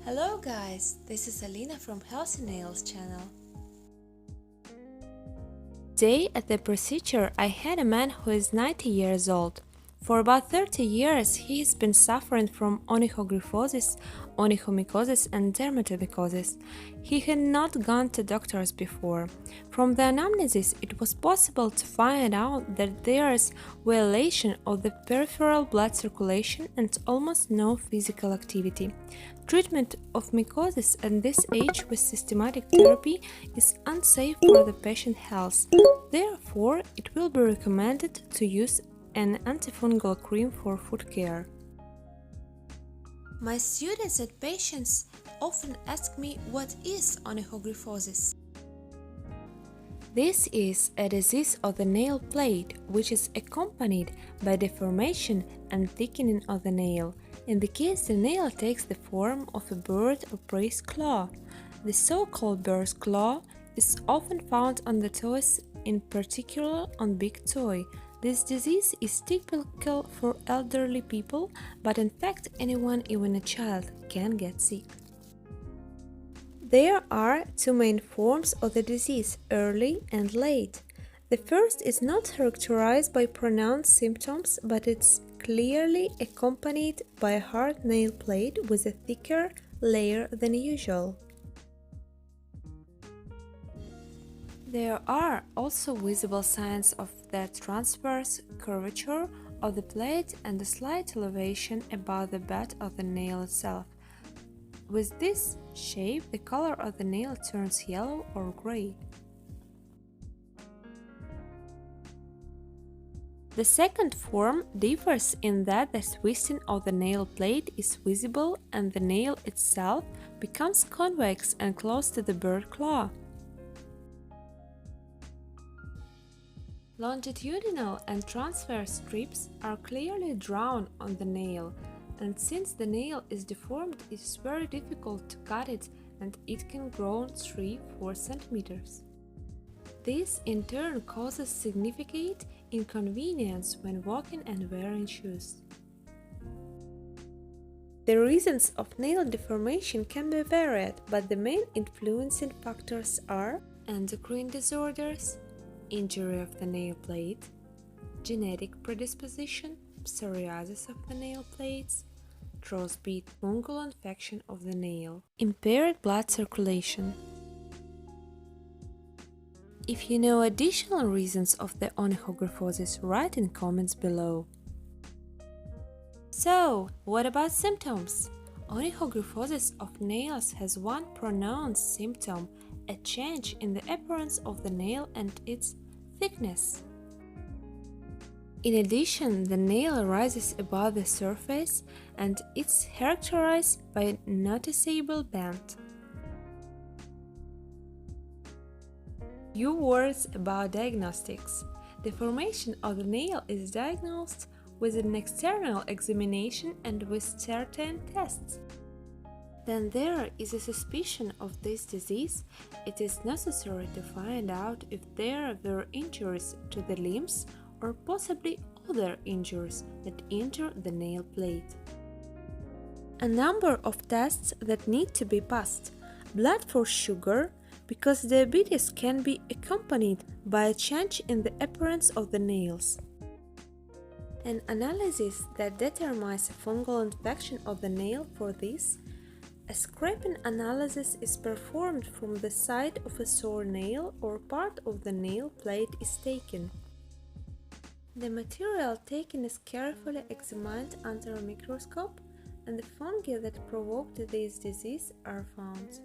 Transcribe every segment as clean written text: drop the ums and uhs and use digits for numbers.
Hello guys, this is Alina from healthynailschanel. Today at the procedure I had a man who is 90 years old. For about 30 years he has been suffering from onychogryphosis, onychomycosis and dermatomycosis. He had not gone to doctors before. From the anamnesis it was possible to find out that there is violation of the peripheral blood circulation and almost no physical activity. Treatment of mycosis at this age with systematic therapy is unsafe for the patient's health. Therefore, it will be recommended to use an antifungal cream for foot care. My students and patients often ask me what is onychogryphosis. This is a disease of the nail plate which is accompanied by deformation and thickening of the nail. In the case the nail takes the form of a bird or prey's claw. The so-called bird's claw is often found on the toes, in particular on big toe. This disease is typical for elderly people, but in fact anyone, even a child, can get sick. There are two main forms of the disease, early and late. The first is not characterized by pronounced symptoms, but it's clearly accompanied by a hard nail plate with a thicker layer than usual. There are also visible signs of the transverse curvature of the plate and a slight elevation above the bed of the nail itself. With this shape, the color of the nail turns yellow or gray. The second form differs in that the twisting of the nail plate is visible and the nail itself becomes convex and close to the bird claw. Longitudinal and transverse strips are clearly drawn on the nail, and since the nail is deformed, it is very difficult to cut it and it can grow 3-4 cm. This in turn causes significant inconvenience when walking and wearing shoes. The reasons of nail deformation can be varied, but the main influencing factors are endocrine disorders, injury of the nail plate, genetic predisposition, psoriasis of the nail plates, frostbite, fungal infection of the nail, impaired blood circulation. If you know additional reasons of the onychogryphosis, write in comments below. So, what about symptoms? Onychogryphosis of nails has one pronounced symptom, a change in the appearance of the nail and its thickness. In addition, the nail rises above the surface and it's characterized by a noticeable bend. Few words about diagnostics. The formation of the nail is diagnosed with an external examination and with certain tests. Then there is a suspicion of this disease. It is necessary to find out if there were injuries to the limbs or possibly other injuries that injure the nail plate. A number of tests that need to be passed. Blood for sugar, because diabetes can be accompanied by a change in the appearance of the nails. An analysis that determines a fungal infection of the nail. For this, a scraping analysis is performed from the side of a sore nail or part of the nail plate is taken. The material taken is carefully examined under a microscope and the fungi that provoked this disease are found.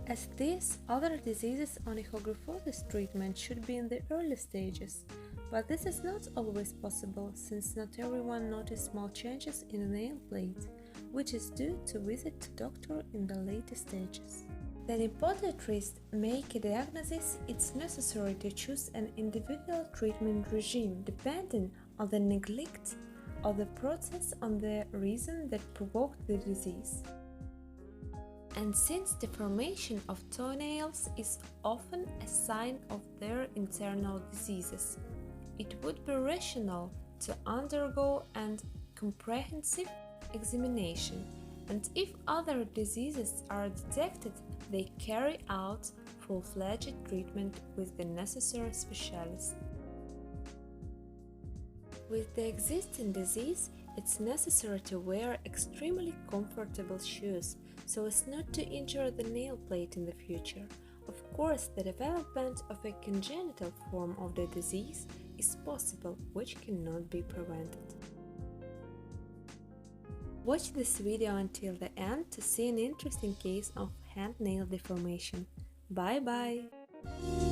As these other diseases, onychogryphosis treatment should be in the early stages, but this is not always possible since not everyone notices small changes in the nail plate, which is due to visit to doctor in the later stages. Then if podiatrists make a diagnosis, it's necessary to choose an individual treatment regime depending on the neglect of the process on the reason that provoked the disease. And since the formation of toenails is often a sign of their internal diseases, it would be rational to undergo an comprehensive examination And if other diseases are detected, they carry out full-fledged treatment with the necessary specialists. With the existing disease, it's necessary to wear extremely comfortable shoes so as not to injure the nail plate in the future. Of course, the development of a congenital form of the disease is possible, which cannot be prevented. Watch this video until the end to see an interesting case of hand nail deformation. Bye bye!